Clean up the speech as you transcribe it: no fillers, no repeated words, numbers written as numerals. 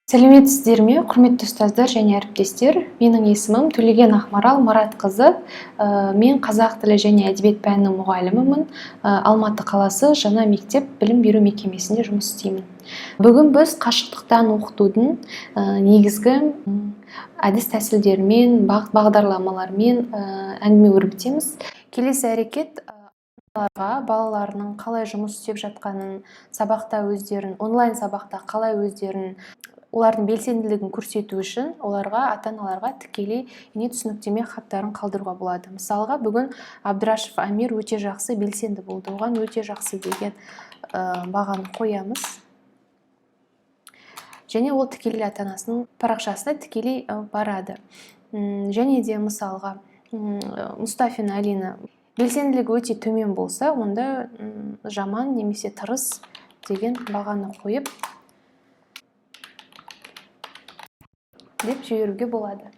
Сәлеметсіздер ме, құрметті ұстаздар және әріптестер? Менің есімім Төлеген Ақмарал Мұратқызы. Мен қазақ тілі және әдебиет пәнінің мұғалімімін. Алматы қаласы Жаңа мектеп білім беру мекемесінде жұмыс істеймін. Бүгін біз қашықтықтан оқытудың негізгі әдіс тәсілдерімен, бағдарламалармен әңгіме өрбітеміз. Келесі әрекет балаларының қалай жұмыс істеп жатқанын, сабақта өздерін, онлайн сабақта қалай өздерін, олардың белсенділігін көрсету үшін оларға, ата-аналарға тікелей түсініктеме хаттарын қалдыруға болады. Мысалға, бүгін Абдрашев Амир өте жақсы, белсенді болды. Оған өте жақсы деген бағаны қоямыз. Және ол тікелей ата-анасының парақшасына тікелей барады. Және де мысалға, Мұстафина Алина белсенділігі өте төмен болса, онда жаман немесе тырыс деген бағаны қойып деп жіберуге болады.